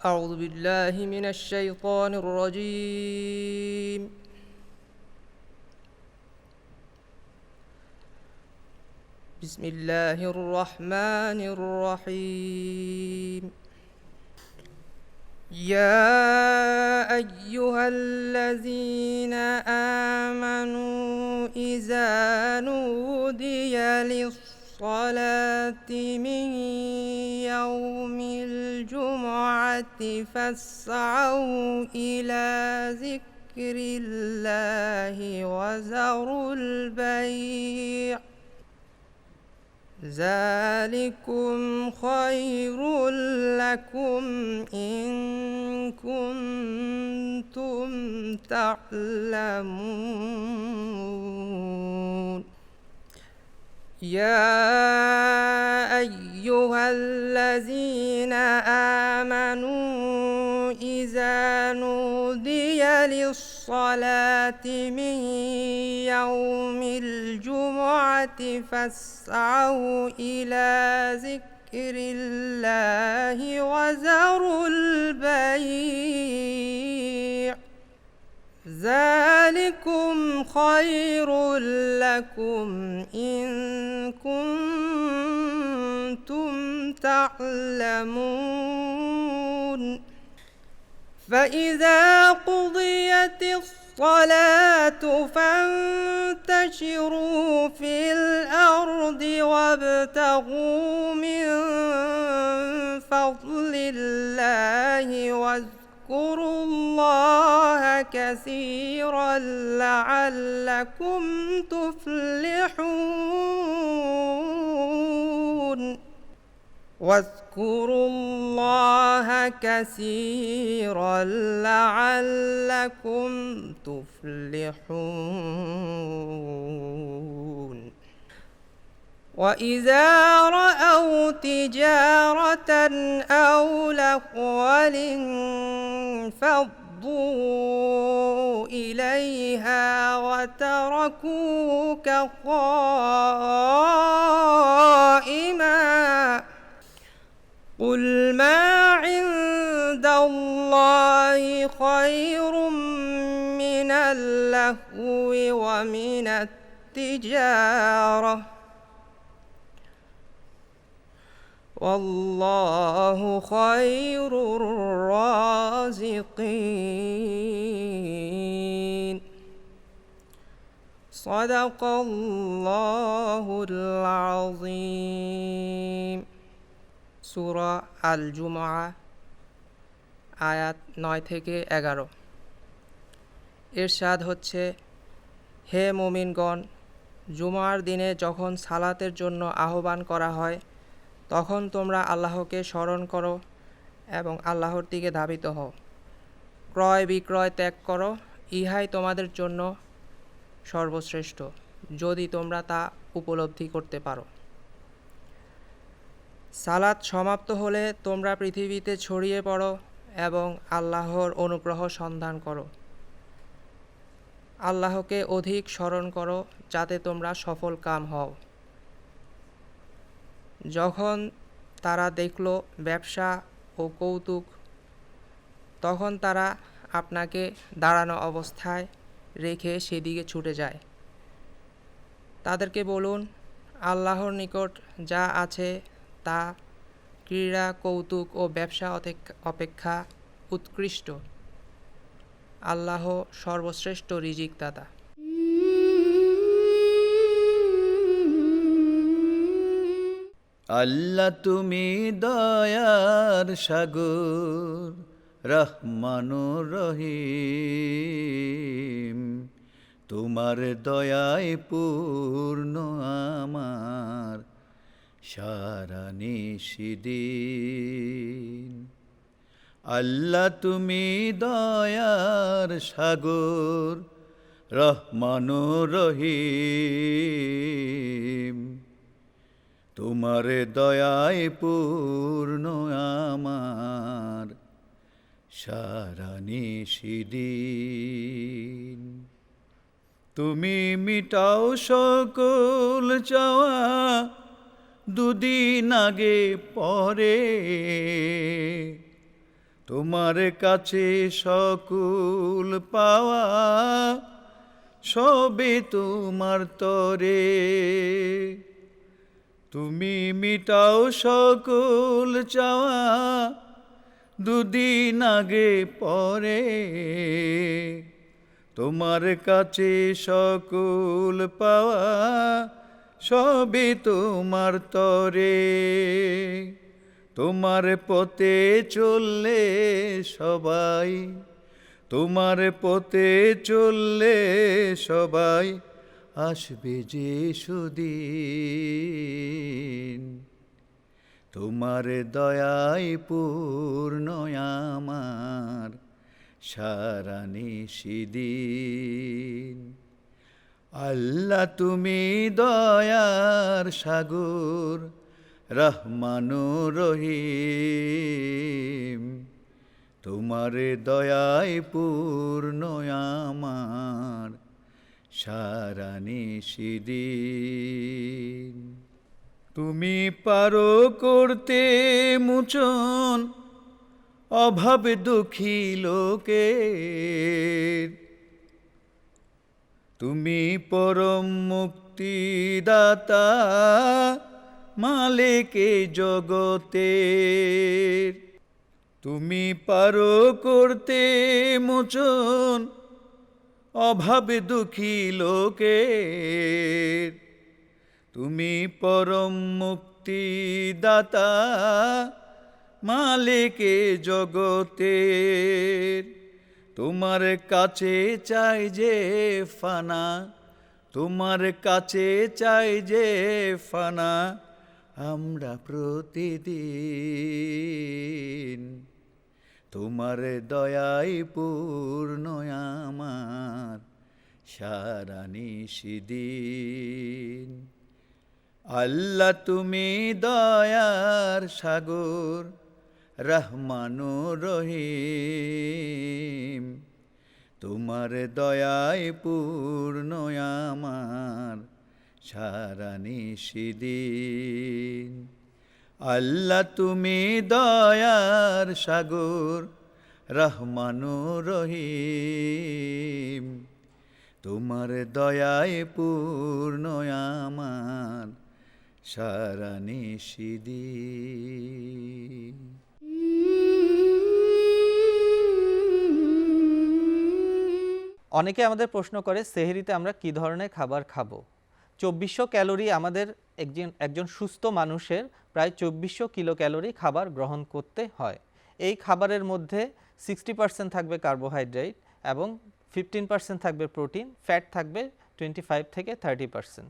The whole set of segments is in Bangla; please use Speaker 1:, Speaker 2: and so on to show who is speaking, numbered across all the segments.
Speaker 1: أعوذ بالله من الشيطان الرجيم. بسم الله الرحمن الرحيم. يا أيها الذين آمنوا إذا نودي للصلاة من يوم الجمعة فاسعوا إلى ذكر الله وذروا البيع ذلكم خير لكم إن كنتم تعلمون. يا أيها الذين آمنوا إذا نودي للصلاة من يوم الجمعة فاسعوا إلى ذكر الله وذروا البيع ذلكم خير لكم إن كنتم تعلمون. فإذا قضيت الصلاة فانتشروا في الأرض وابتغوا من فضل الله واذكروا الله كثيرا لعلكم تفلحون. واذكروا الله كثيرا لعلكم تفلحون. وإذا رأوا تجارة أو لهوا انفضوا إليها وتركوك قائما قل ما عند الله خير من اللهو ومن التجارة والله خير الرازقين. صدق الله العظيم. সূরা আল জুমআ আয়াত 9 থেকে 11। ইরশাদ হচ্ছে, হে মুমিনগণ, জুমার দিনে যখন সালাতের জন্য আহ্বান করা হয় তখন তোমরা আল্লাহকে স্মরণ করো এবং আল্লাহর দিকে ধাবিত হও। ক্রয় বিক্রয় ত্যাগ করো, ইহাই তোমাদের জন্য সর্বশ্রেষ্ঠ, যদি তোমরা তা উপলব্ধি করতে পারো। সালাত সমাপ্ত হলে তোমরা পৃথিবীতে ছড়িয়ে পড়ো এবং আল্লাহর অনুগ্রহ সন্ধান করো। আল্লাহকে অধিক স্মরণ করো যাতে তোমরা সফল কাম হও। যখন তারা দেখল ব্যবসা ও কৌতুক, তখন তারা আপনাকে দাঁড়ানো অবস্থায় রেখে সেদিকে ছুটে যায়। তাদেরকে বলুন, আল্লাহর নিকট যা আছে তা ক্রীড়া, কৌতুক ও ব্যবসা অপেক্ষা উৎকৃষ্ট। আল্লাহ সর্বশ্রেষ্ঠ রিজিকদাতা।
Speaker 2: আল্লাহ তুমি দয়ার সাগর, রহমানুর রহিম। তোমার দয়ায় পূর্ণ আমার সারা নিশিদিন। আল্লাহ তুমি দয়ার সাগর, রহমানুর রহিম। তোমার দয়ায় পূর্ণ আমার সারা নিশিদিন। তুমি মিটাও সকল চাওয়া দুদিন আগে পরে, তোমার কাছে সকল পাওয়া সবে তোমার তরে, তুমি মিটাও সকল চাওয়া দুদিন আগে পরে, তোমার কাছে সকল পাওয়া সবে তোমার তরে, তোমার পথে চললে সবাই, তোমার পথে চললে সবাই আসবে যে সুদিন, তোমার দয়ায় পূর্ণ আমার সারা নিশিদিন। আল্লাহ তুমি দয়ার সাগর, রহমানুর রহিম, তোমার দয়ায় পূর্ণ আমার সারা নিশিদিন। তুমি পারো করতে মোচন অভাব দুঃখী লোকের, তুমি পরম মুক্তিদাতা মালিকে জগতের, তুমি পারো করতে মোচন অভাব দুঃখী লোকের, তুমি পরম মুক্তিদাতা মালিকে জগতের, তোমার কাছে চাই যে ফানা, তোমার কাছে চাই যে ফানা আমরা প্রতিদিন, তোমার দয়ায় পূর্ণ আমার সারা নিশিদিন। আল্লাহ তুমি দয়ার সাগর, রহমানুর রহিম, তোমার দয়ায় পূর্ণ আমার সারা নিশিদিন। আল্লাহ তুমি দয়ার সাগর, রহমানুর রহিম, তোমার দয়ায় পূর্ণ আমার সারা নিশিদিন।
Speaker 3: অনেকে আমাদের প্রশ্ন করে সেহরিতে আমরা কি ধরনের খাবার খাবো। 2400 ক্যালোরি আমাদের একজন সুস্থ মানুষের প্রায় 2400 কিলো ক্যালোরি খাবার গ্রহণ করতে হয়। এই খাবারের মধ্যে 60% থাকবে কার্বোহাইড্রেট এবং 15% থাকবে প্রোটিন, ফ্যাট থাকবে 25 থেকে 30%।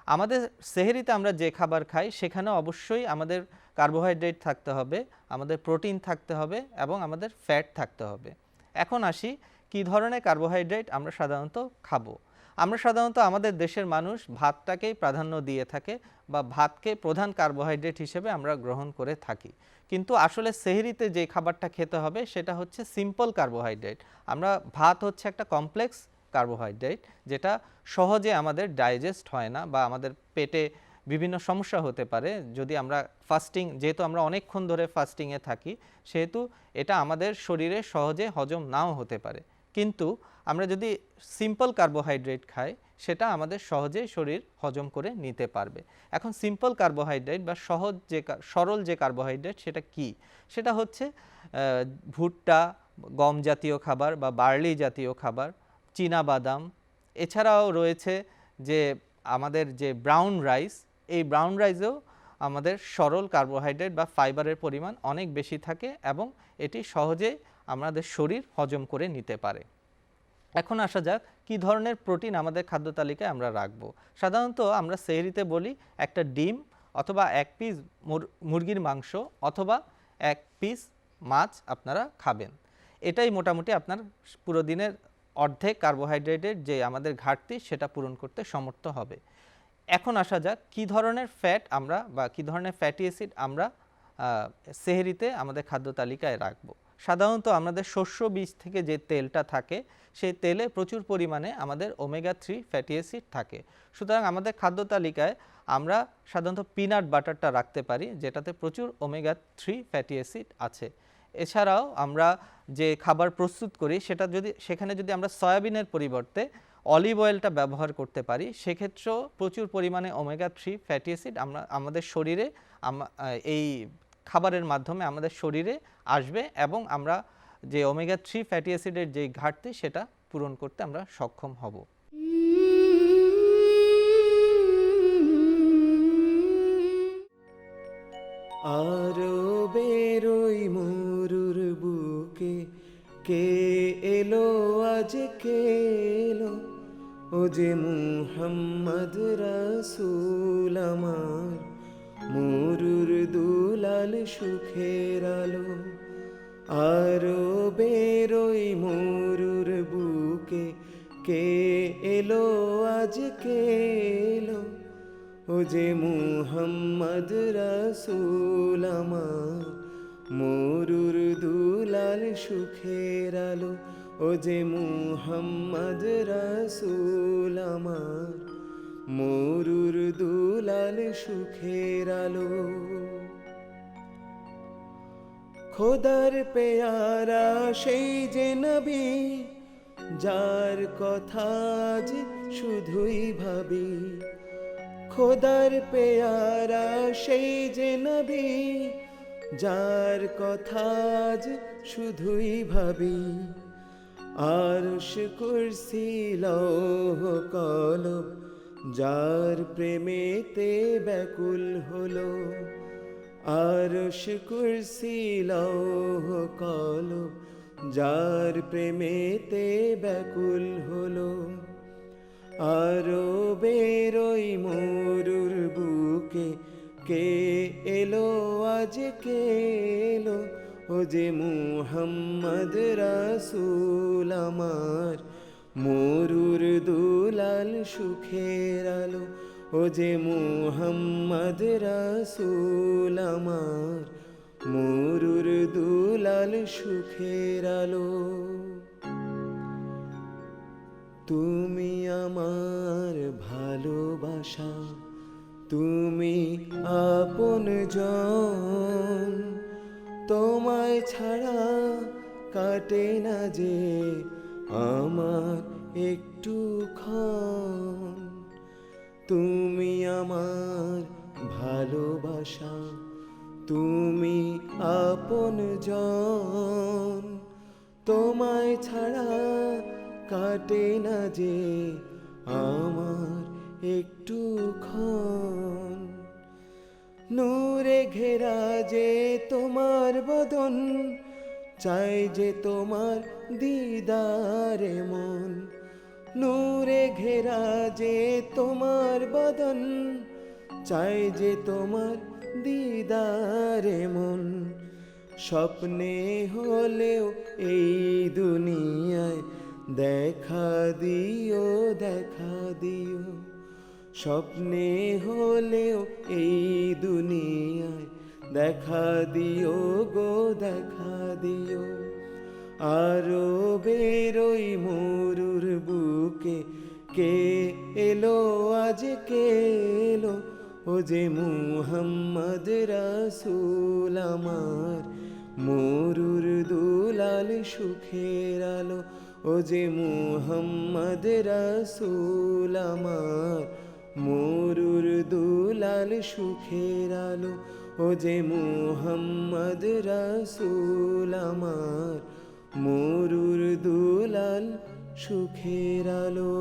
Speaker 3: আমাদের সেহরিতে আমরা যে খাবার খাই সেখানে অবশ্যই আমাদের কার্বোহাইড্রেট থাকতে হবে, আমাদের প্রোটিন থাকতে হবে এবং আমাদের ফ্যাট থাকতে হবে। এখন আসি কী ধরনের কার্বোহাইড্রেট আমরা সাধারণত খাবো। আমরা সাধারণত আমাদের দেশের মানুষ ভাতটাকেই প্রাধান্য দিয়ে থাকে বা ভাতকে প্রধান কার্বোহাইড্রেট হিসেবে আমরা গ্রহণ করে থাকি, কিন্তু আসলে সেহরিতে যে খাবারটা খেতে হবে সেটা হচ্ছে সিম্পল কার্বোহাইড্রেট। আমরা ভাত হচ্ছে একটা কমপ্লেক্স কার্বোহাইড্রেট যেটা সহজে আমাদের ডাইজেস্ট হয় না বা আমাদের পেটে বিভিন্ন সমস্যা হতে পারে যদি আমরা ফাস্টিং, যেহেতু আমরা অনেকক্ষণ ধরে ফাস্টিংয়ে থাকি সেহেতু এটা আমাদের শরীরে সহজে হজম নাও হতে পারে। কিন্তু আমরা যদি সিম্পল কার্বোহাইড্রেট খাই সেটা আমাদের সহজেই শরীর হজম করে নিতে পারবে। এখন সিম্পল কার্বোহাইড্রেট বা সরল যে কার্বোহাইড্রেট সেটা কি? সেটা হচ্ছে ভুট্টা, গম জাতীয় খাবার বা বার্লি জাতীয় খাবার, চীনা বাদাম, এছাড়াও রয়েছে যে আমাদের যে ব্রাউন রাইস, এই ব্রাউন রাইসেও আমাদের সরল কার্বোহাইড্রেট বা ফাইবারের পরিমাণ অনেক বেশি থাকে এবং এটি সহজে আমাদের শরীর হজম করে নিতে পারে। এখন আসা যাক কী ধরনের প্রোটিন আমাদের খাদ্য তালিকায় আমরা রাখবো। সাধারণত আমরা সেহরিতে বলি একটা ডিম অথবা 1 পিস মুরগির মাংস অথবা 1 পিস মাছ আপনারা খাবেন। এটাই মোটামুটি আপনার পুরো দিনের অর্ধেক কার্বোহাইড্রেটের যে আমাদের ঘাটতি সেটা পূরণ করতে সমর্থ হবে। এখন আসা যাক কী ধরনের ফ্যাট আমরা বা কী ধরনের ফ্যাটি অ্যাসিড আমরা সেহরিতে আমাদের খাদ্য তালিকায় রাখবো। সাধারণত আমাদের শস্য বীজ থেকে যে তেলটা থাকে সেই তেলে প্রচুর পরিমাণে আমাদের ওমেগা 3 ফ্যাটি অ্যাসিড থাকে। সুতরাং আমাদের খাদ্য তালিকায় আমরা সাধারণত পিনাট বাটারটা রাখতে পারি যেটাতে প্রচুর ওমেগা 3 ফ্যাটি অ্যাসিড আছে। এছাড়াও আমরা যে খাবার প্রস্তুত করি সেখানে যদি আমরা সয়াবিনের পরিবর্তে অলিভ অয়েলটা ব্যবহার করতে পারি, সেক্ষেত্রেও প্রচুর পরিমাণে ওমেগা-3 ফ্যাটি অ্যাসিড আমাদের শরীরে এই খাবারের মাধ্যমে আমাদের শরীরে আসবে এবং আমরা যে ওমেগা-3 ফ্যাটি অ্যাসিডের যে ঘাটতি সেটা পূরণ করতে আমরা সক্ষম হব।
Speaker 4: আরো বেরোই মরুর বুকে, কে এলো আজ কে এলো, ও যে মুহাম্মদ রাসূল আমার, মরুর দুলাল সুখের আলো। আরো বেরোই মরুর বুকে, কে এলো আজ কে এলো, ও যে মুহাম্মদ রাসূল আমার, মরুর দুলাল সুখের আলো। ও যে মুহাম্মদ রাসূল আমার, মরুর দুলাল সুখের আলো। খোদার পেয়ারা সেই যে নবী, যার কথা আজ শুধুই ভাবি। খোদার পেয়ারা সেই যে নবী, যার কথা আজ শুধুই ভাবি। আরশ কুরসি লৌহ কলম, যার প্রেমেতে ব্যাকুল হলো। আরশ কুরসি লৌহ কলম, যার প্রেমেতে ব্যাকুল হলো। আরো বেরোই মরুর বুকে, কে এলো আজ কে এলো, ও যে মুহাম্মদ রাসূল আমার, মরুর দুলাল সুখের আলো। ও যে মুহাম্মদ রাসূল আমার, মরুর দুলাল সুখের আলো। তুমি আমার ভালোবাসা, তুমি আপনজন, তোমায় ছাড়া কাটে না যে আমার একটুক্ষণ। তুমি আমার ভালোবাসা, তুমি আপনজন, তোমায় ছাড়া কাটে না যে আমার একটুক্ষণ। নূরে ঘেরা যে তোমার বদন, চাই যে তোমার দিদারে মন। নূরে ঘেরা যে তোমার বদন, চাই যে তোমার দিদারে মন। স্বপ্নে হলেও এই দুনিয়ায় দেখা দিও, দেখা দিও। স্বপ্নে হলেও এই দুনিয়ায় দেখা দিও গো, দেখা দিও। আরো বেরোই মরুর বুকে, কে এলো আজ কে এলো, ও যে মুহাম্মদ রাসূল আমার, মরুর দুলাল সুখের আলো। ও যে মুহাম্মদ রাসূল আমার, মরুর দুলাল সুখের আলো। ও যে মুহাম্মদ রাসূল আমার, মরুর দুলাল সুখের আলো।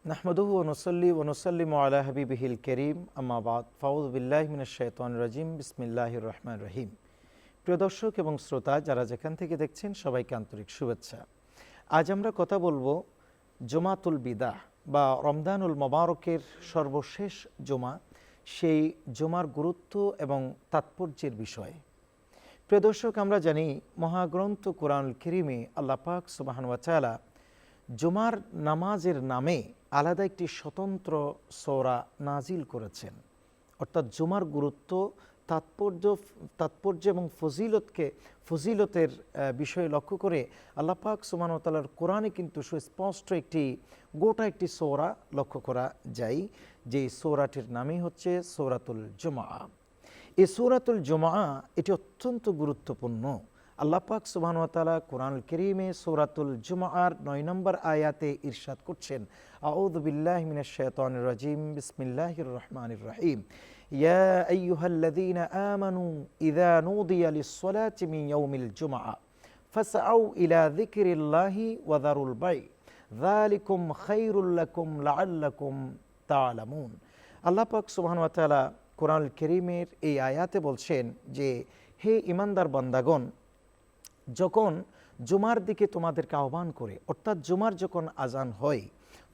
Speaker 5: নাহমাদুহু ওয়া নুসাল্লি ওয়া নুসাল্লিমু আলা হাবিবিহিল কারীম, আম্মা বাদ। ফাউযু বিল্লাহি মিনাশ শাইতানির রাজিম। বিসমিল্লাহির রহমানির রহিম। প্রিয় দর্শক এবং শ্রোতা, যারা যেখান থেকে দেখছেন সবাইকে আন্তরিক শুভেচ্ছা। আজ আমরা কথা বলবো জুমাতুল বিদা বা রমজানুল মোবারকের সর্বশেষ জুমা, সেই জুমার গুরুত্ব এবং তাৎপর্যের বিষয়ে। প্রিয় দর্শক, আমরা জানি মহাগ্রন্থ কুরআনুল কারীমে আল্লাহ পাক সুবহানাহু ওয়া তাআলা জুমার নামাজের নামে আলাদা একটি স্বতন্ত্র সূরা নাজিল করেছেন। অর্থাৎ জুমার গুরুত্ব তাৎপর্য এবং ফজিলতের বিষয়ে লক্ষ্য করে আল্লাহ পাক সুবহানাহু ওয়া তাআলার কোরআনে কিন্তু সুস্পষ্ট গোটা একটি সূরা লক্ষ্য করা যায়, যে সূরাটির নামই হচ্ছে সূরাতুল জুমআ। এই সূরাতুল জুমআ এটি অত্যন্ত গুরুত্বপূর্ণ। আল্লাহ পাক সুবহানাহু ওয়া তাআলা কোরআনুল কারীমে সূরাতুল জুমআর 9 নম্বর আয়াতে ইরশাদ করছেন, আউযু বিল্লাহি মিনাশ শাইতানির রাজিম, বিসমিল্লাহির রহমানির রহিম, ইয়া আইয়ুহাল্লাযীনা আমানু ইযা নুদিয়া লিস-সালাতি মিন ইয়াউমিল জুমআ ফাসআউ ইলা যিকরিল্লাহি ওয়া যারুল বাই যালিকুম খায়রুল লাকুম লাআল্লাকুম তা'লামুন। আল্লাহ পাক সুবহানাহু ওয়া তাআলা কোরআনুল কারীমের এই আয়াতে বলছেন যে, হে ঈমানদার বান্দাগণ, যখন জুমার দিকে তোমাদেরকে আহ্বান করে, অর্থাৎ জুমার যখন আজান হয়,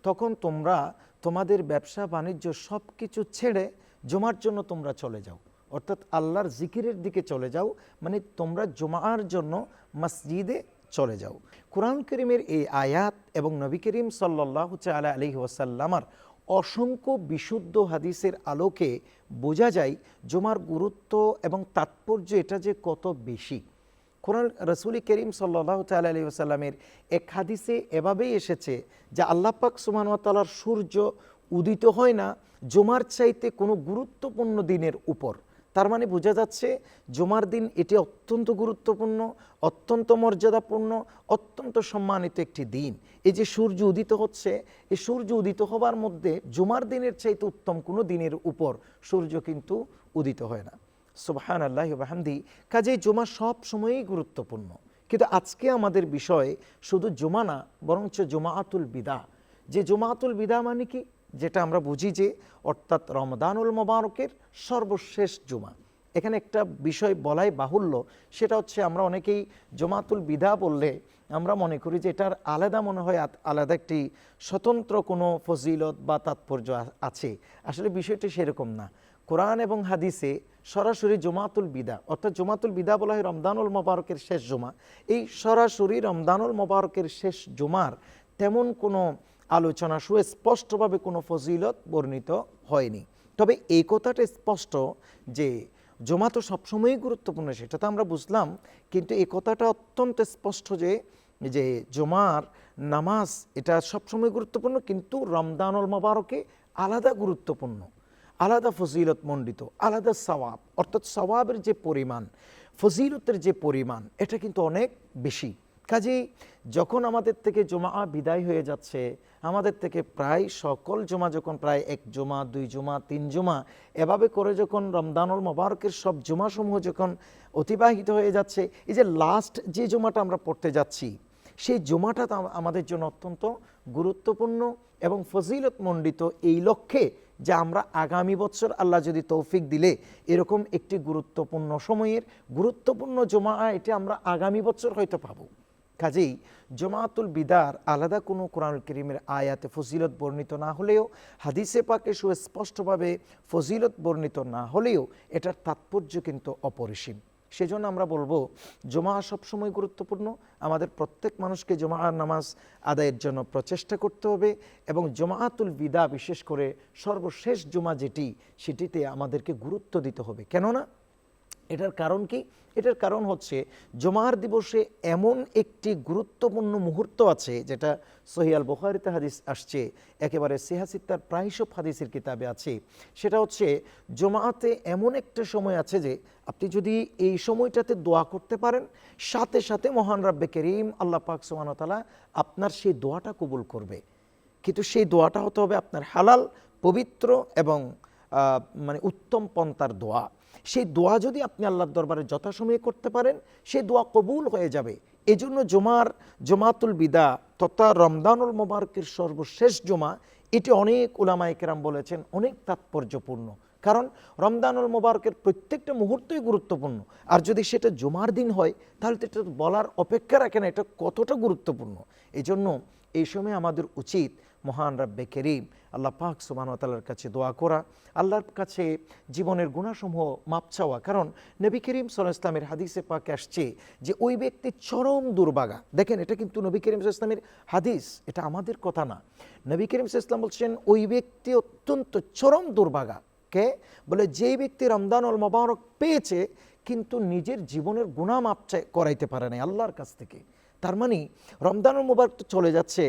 Speaker 5: তখন তোমরা তোমাদের ব্যবসা বাণিজ্য সব কিছু ছেড়ে জুমার জন্য তোমরা চলে যাও, অর্থাৎ আল্লাহর জিকিরের দিকে চলে যাও, মানে তোমরা জুমার জন্য মসজিদে চলে যাও। কোরআন কারীমের এই আয়াত এবং নবী করিম সাল্লাল্লাহু তাআলা আলাইহি ওয়াসাল্লামের অসংখ্য বিশুদ্ধ হাদিসের আলোকে বোঝা যায় জুমার গুরুত্ব এবং তাৎপর্য এটা যে কত বেশি। কোরআন রাসূল করিম সাল্লাল্লাহু তাআলা আলাইহি ওয়াসাল্লামের এক হাদিসে এভাবেই এসেছে যে আল্লাহ পাক সুবহানাহু ওয়া তাআলার সূর্য উদিত হয় না জুমার চাইতে কোনো গুরুত্বপূর্ণ দিনের উপর। তার মানে বোঝা যাচ্ছে জুমার দিন এটি অত্যন্ত গুরুত্বপূর্ণ, অত্যন্ত মর্যাদাপূর্ণ, অত্যন্ত সম্মানিত একটি দিন। এই যে সূর্য উদিত হচ্ছে, এই সূর্য উদিত হবার মধ্যে জুমার দিনের চাইতে উত্তম কোনো দিনের উপর সূর্য কিন্তু উদিত হয় না। সুবহানাল্লাহি ওয়া বিহামদিহি। কাজেই জুমা সব সময়ই গুরুত্বপূর্ণ, কিন্তু আজকে আমাদের বিষয় শুধু জুমা না, বরঞ্চ জুমাআতুল বিদা। যে জুমাআতুল বিদা মানে কি, যেটা আমরা বুঝি যে অর্থাৎ রমদানুল মোবারকের সর্বশেষ জুমা। এখানে একটা বিষয় বলাই বাহুল্য, সেটা হচ্ছে আমরা অনেকেই জুমাতুল বিদা বললে আমরা মনে করি যে এটার আলাদা মনে হয় আলাদা একটি স্বতন্ত্র কোনো ফজিলত বা তাৎপর্য আছে। আসলে বিষয়টি সেরকম না। কোরআন এবং হাদিসে সরাসরি জুমাতুল বিদা, অর্থাৎ জুমাতুল বিদা বলা হয় রমদানুল মোবারকের শেষ জুমা। এই সরাসরি রমদানুল মোবারকের শেষ জুমার তেমন কোনো আলোচনা সুস্পষ্টভাবে কোনো ফজিলত বর্ণিত হয়নি। তবে এই কথাটা স্পষ্ট যে জুমা তো সবসময়ই গুরুত্বপূর্ণ, সেটা তো আমরা বুঝলাম, কিন্তু এই কথাটা অত্যন্ত স্পষ্ট যে জুমার নামাজ এটা সবসময় গুরুত্বপূর্ণ, কিন্তু রমদানুল মোবারকে আলাদা গুরুত্বপূর্ণ, আলাদা ফজিলত মণ্ডিত, আলাদা সওয়াব, অর্থাৎ সওয়াবের যে পরিমাণ, ফজিলতের যে পরিমাণ, এটা কিন্তু অনেক বেশি। কাজেই যখন আমাদের থেকে জুমা বিদায় হয়ে যাচ্ছে, আমাদের থেকে প্রায় সকল জুমা যখন প্রায় 1 জুমা 2 জুমা 3 জুমা এভাবে করে যখন রমদানুল মোবারকের সব জুমাসমূহ যখন অতিবাহিত হয়ে যাচ্ছে, এই যে লাস্ট যে জুমাটা আমরা পড়তে যাচ্ছি, সেই জুমাটা আমাদের জন্য অত্যন্ত গুরুত্বপূর্ণ এবং ফজিলত মণ্ডিত, এই লক্ষ্যে যে আমরা আগামী বছর আল্লাহ যদি তৌফিক দিলে এরকম একটি গুরুত্বপূর্ণ সময়ের গুরুত্বপূর্ণ জুমা এটা আমরা আগামী বছর হয়তো পাবো। কাজেই জুমাতুল বিদার আলাদা কোনো কোরআনুল কারীমের আয়াতে ফজিলত বর্ণিত না হলেও, হাদিসে পাকে সুস্পষ্টভাবে ফজিলত বর্ণিত না হলেও এটার তাৎপর্য কিন্তু অপরিসীম। সেজন্য আমরা বলবো জুমা সবসময় গুরুত্বপূর্ণ। আমাদের প্রত্যেক মানুষকে জুমার নামাজ আদায়ের জন্য প্রচেষ্টা করতে হবে এবং জুমাতুল বিদা বিশেষ করে সর্বশেষ জুমা যেটি, সেটিতে আমাদেরকে গুরুত্ব দিতে হবে। কেননা এটার কারণ কি? এটার কারণ হচ্ছে জুমার দিবসে এমন একটি গুরুত্বপূর্ণ মুহূর্ত আছে, যেটা সহিহ আল বুখারীতে হাদিস আসছে, একেবারে সিহাসিত্তার প্রায় সব হাদিসের কিতাবে আছে। সেটা হচ্ছে জুমাতে এমন একটা সময় আছে যে আপনি যদি এই সময়টাতে দোয়া করতে পারেন, সাথে সাথে মহান রব্বে করিম আল্লাহ পাক সুবহানাহু ওয়া তাআলা আপনার সেই দোয়াটা কবুল করবে। কিন্তু সেই দোয়াটা হতে হবে আপনার হালাল, পবিত্র এবং মানে উত্তম পন্থার দোয়া। সেই দোয়া যদি আপনি আল্লাহর দরবারে যথাসময়ে করতে পারেন, সেই দোয়া কবুল হয়ে যাবে। এজন্য জুমাতুল বিদা তথা রমদানুল মোবারকের সর্বশেষ জুমা, এটি অনেক উলামায়ে কেরাম বলেছেন অনেক তাৎপর্যপূর্ণ। কারণ রমদানুল মোবারকের প্রত্যেকটা মুহূর্তই গুরুত্বপূর্ণ, আর যদি সেটা জুমার দিন হয় তাহলে তো এটা বলার অপেক্ষা রাখে না এটা কতটা গুরুত্বপূর্ণ। এই জন্য এই সময় আমাদের উচিত মহান রব্বে করিম আল্লাহ পাক সুবহানাহু ওয়া তাআলার কাছে দোয়া করা, আল্লাহর কাছে জীবনের গুনাহসমূহ মাপ চাওয়া। কারণ নবী করিম সাল্লাল্লাহু আলাইহি ওয়াসাল্লামের হাদিসে পাকে আসছে যে ওই ব্যক্তি চরম দুর্ভাগা। দেখেন, এটা কিন্তু নবী করিম সাল্লাল্লাহু আলাইহি ওয়াসাল্লামের হাদিস, এটা আমাদের কথা না। নবী করিম সাল্লাল্লাহু আলাইহি ওয়াসাল্লাম বলছেন ওই ব্যক্তি অত্যন্ত চরম দুর্ভাগা, কে? বলে যেই ব্যক্তি রমজানুল মোবারক পেয়েছে কিন্তু নিজের জীবনের গুনাহ মাপ করাইতে পারে না আল্লাহর কাছ থেকে। তার মানে রমজানুল মোবারক তো চলে যাচ্ছে,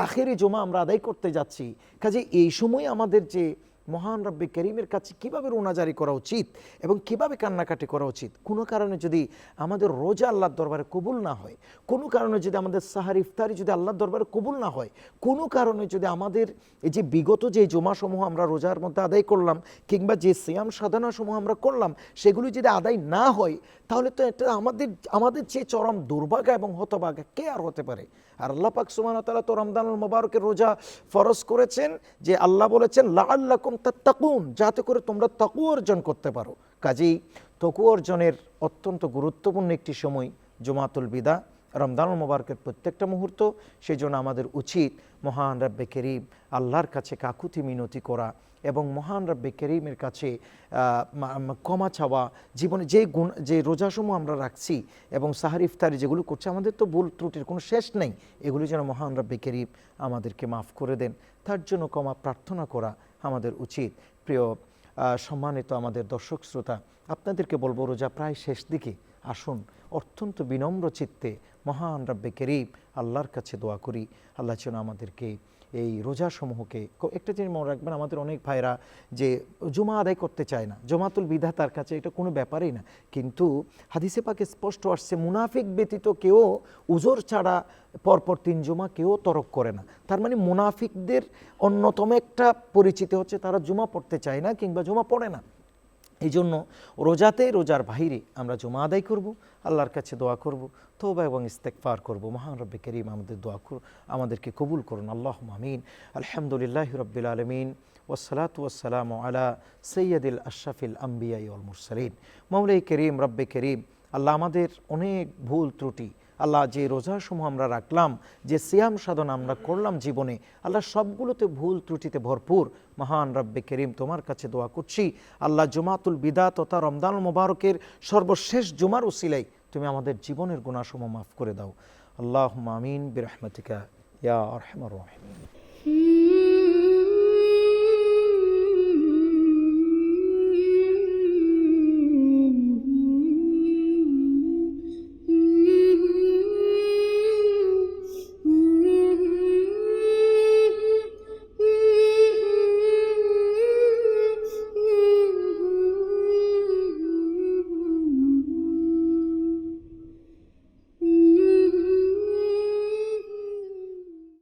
Speaker 5: আখেরি জুমা আমরা আদায় করতে যাচ্ছি, কাজে এই সময় আমাদের যে মহান রব্বে করিমের কাছে কীভাবে রোনাজারি করা উচিত এবং কিভাবে কান্নাকাটি করা উচিত। কোনো কারণে যদি আমাদের রোজা আল্লাহর দরবারে কবুল না হয়, কোনো কারণে যদি আমাদের সাহার ইফতারি যদি আল্লাহর দরবারে কবুল না হয়, কোনো কারণে যদি আমাদের এই যে বিগত যে জুমাসমূহ আমরা রোজার মধ্যে আদায় করলাম কিংবা যে সিয়াম সাধনাসমূহ আমরা করলাম সেগুলি যদি আদায় না হয়, তাহলে তো এটা আমাদের যে চরম দুর্ভাগ্য এবং হতভাগ্য কে আর হতে পারে। আর আল্লাহ পাক সুবহানাহু ওয়া তাআলা তো রমজানুল মুবারকের রোজা ফরজ করেছেন যে আল্লাহ বলেছেন লাআল্লাকুম তাত্তাকুন, যাতে করে তোমরা তাকওয়া অর্জন করতে পারো। কাজেই তাকওয়া অর্জনের অত্যন্ত গুরুত্বপূর্ণ একটি সময় জুমাতুল বিদা, রমজানুল মুবারকের প্রত্যেকটা মুহূর্ত। সেই জন্য আমাদের উচিত মহান রব্বে করিম আল্লাহর কাছে কাকুতি মিনতি করা এবং মহান রব্বে করিমের কাছে ক্ষমা চাওয়া। জীবনে যে রোজাসমূহ আমরা রাখছি এবং সাহার ইফতারি যেগুলো করছে, আমাদের তো ভুল ত্রুটির কোনো শেষ নেই, এগুলি যেন মহান রব্বে করিম আমাদেরকে মাফ করে দেন, তার জন্য ক্ষমা প্রার্থনা করা আমাদের উচিত। প্রিয় সম্মানিত আমাদের দর্শক শ্রোতা, আপনাদেরকে বলবো রোজা প্রায় শেষ দিকে, আসুন অত্যন্ত বিনম্র চিত্তে মহান রব্বে করিম আল্লাহর কাছে দোয়া করি। আল্লাহ যেন আমাদেরকে এই রোজাসমূহকে, একটা জিনিস মনে রাখবেন, আমাদের অনেক ভাইরা যে জুমা আদায় করতে চায় না, জমাতুল বিদা তার কাছে এটা কোনো ব্যাপারই না, কিন্তু হাদিসে পাকে স্পষ্ট আসছে মুনাফিক ব্যতীত কেউ উজর ছাড়া পরপর 3 জুমা কেউ তরক করে না। তার মানে মুনাফিকদের অন্যতম একটা পরিচিতি হচ্ছে তারা জুমা পড়তে চায় না কিংবা জুমা পড়ে না। এই জন্য রোজাতে রোজার বাইরে আমরা জুমা আদায় করব, আল্লাহর কাছে দোয়া করব, তওবা এবং ইস্তেগফার করব। মহান রব্বে করিম আমাদের দোয়া আমাদেরকে কবুল করুন। আল্লাহুম্মা আমিন। আলহামদুলিল্লাহি রাব্বিল আলামিন ওয়াসসালাতু ওয়াসসালামু আলা সাইয়্যিদিল আশরাফিল আমবিয়া ওয়াল মুরসালিন। মাওলাই করিম রব্বে করিম আল্লাহ, আমাদের অনেক ভুল ত্রুটি, আল্লাহ যে রোজাসমূহ আমরা রাখলাম, যে সিয়াম সাধনা আমরা করলাম জীবনে, আল্লাহ সবগুলোতে ভুল ত্রুটিতে ভরপুর। মহান রব্বে করিম তোমার কাছে দোয়া করছি, আল্লাহ জুমাতুল বিদা তথা রমজানুল মুবারকের সর্বশেষ জুমার উসিলাই তুমি আমাদের জীবনের গুনাহসমূহ মাফ করে দাও। আল্লাহুম্মা আমিন বিরহমাতিকা ইয়া আরহামার রাহিমিন।